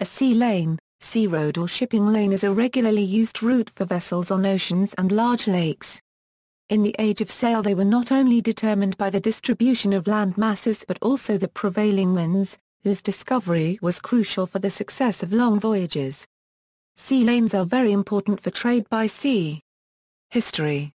A sea lane, sea road or shipping lane is a regularly used route for vessels on oceans and large lakes. In the age of sail they were not only determined by the distribution of land masses but also the prevailing winds, whose discovery was crucial for the success of long voyages. Sea lanes are very important for trade by sea. History.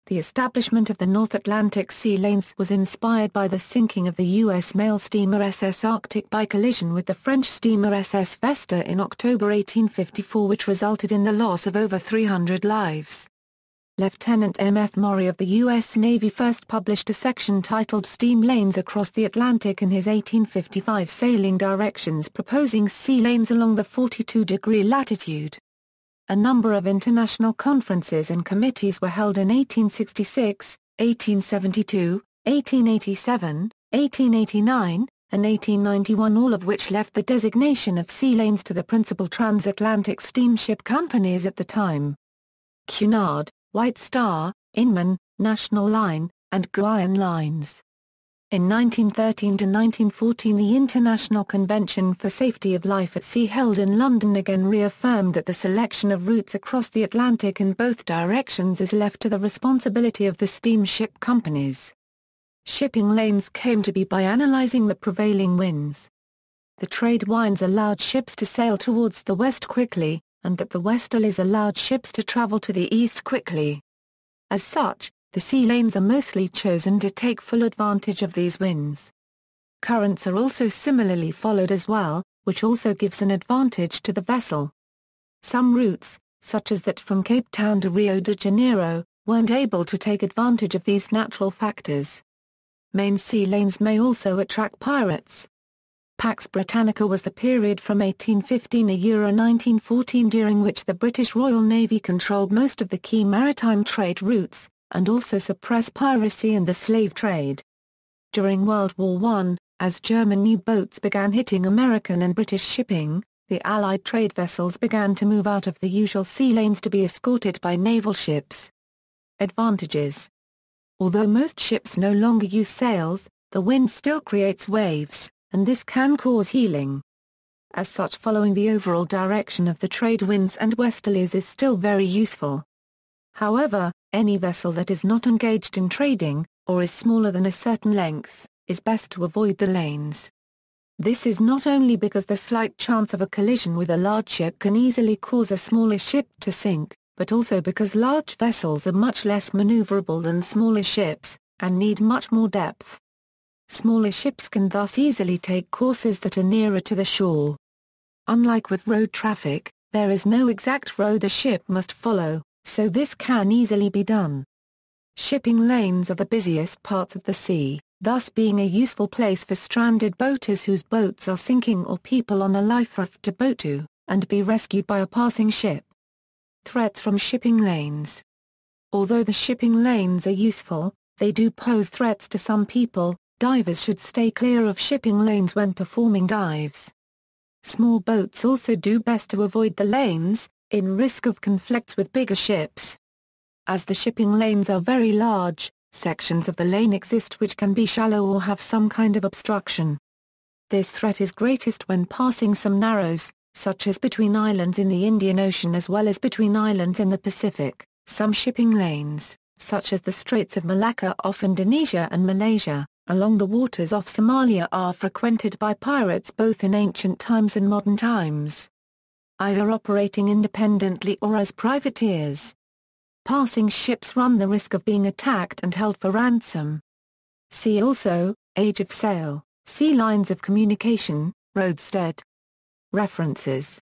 The establishment of the North Atlantic sea lanes was inspired by the sinking of the U.S. mail steamer SS Arctic by collision with the French steamer SS Vesta in October 1854, which resulted in the loss of over 300 lives. Lieutenant M. F. Maury of the U.S. Navy first published a section titled Steam Lanes Across the Atlantic in his 1855 sailing directions, proposing sea lanes along the 42-degree latitude. A number of international conferences and committees were held in 1866, 1872, 1887, 1889, and 1891, all of which left the designation of sea lanes to the principal transatlantic steamship companies at the time: Cunard, White Star, Inman, National Line, and Guiana Lines. In 1913 to 1914 the International Convention for Safety of Life at Sea held in London again reaffirmed that the selection of routes across the Atlantic in both directions is left to the responsibility of the steamship companies. Shipping lanes came to be by analyzing the prevailing winds. The trade winds allowed ships to sail towards the west quickly, and that the westerlies allowed ships to travel to the east quickly. As such, the sea lanes are mostly chosen to take full advantage of these winds. Currents are also similarly followed as well, which also gives an advantage to the vessel. Some routes, such as that from Cape Town to Rio de Janeiro, weren't able to take advantage of these natural factors. Main sea lanes may also attract pirates. Pax Britannica was the period from 1815 to 1914 during which the British Royal Navy controlled most of the key maritime trade routes, and also suppress piracy and the slave trade. During World War I, as German U-boats began hitting American and British shipping, the Allied trade vessels began to move out of the usual sea lanes to be escorted by naval ships. Advantages. Although most ships no longer use sails, the wind still creates waves, and this can cause heeling. As such, following the overall direction of the trade winds and westerlies is still very useful. However, any vessel that is not engaged in trading, or is smaller than a certain length, is best to avoid the lanes. This is not only because the slight chance of a collision with a large ship can easily cause a smaller ship to sink, but also because large vessels are much less maneuverable than smaller ships, and need much more depth. Smaller ships can thus easily take courses that are nearer to the shore. Unlike with road traffic, there is no exact road a ship must follow, so this can easily be done. Shipping lanes are the busiest parts of the sea, thus being a useful place for stranded boaters whose boats are sinking or people on a life raft to boat to, and be rescued by a passing ship. Threats from shipping lanes. Although the shipping lanes are useful, they do pose threats to some people. Divers should stay clear of shipping lanes when performing dives. Small boats also do best to avoid the lanes, in risk of conflicts with bigger ships. As the shipping lanes are very large, sections of the lane exist which can be shallow or have some kind of obstruction. This threat is greatest when passing some narrows, such as between islands in the Indian Ocean as well as between islands in the Pacific. Some shipping lanes, such as the Straits of Malacca off Indonesia and Malaysia, along the waters off Somalia, are frequented by pirates both in ancient times and modern times, either operating independently or as privateers. Passing ships run the risk of being attacked and held for ransom. See also, Age of Sail, Sea Lines of Communication, Roadstead. References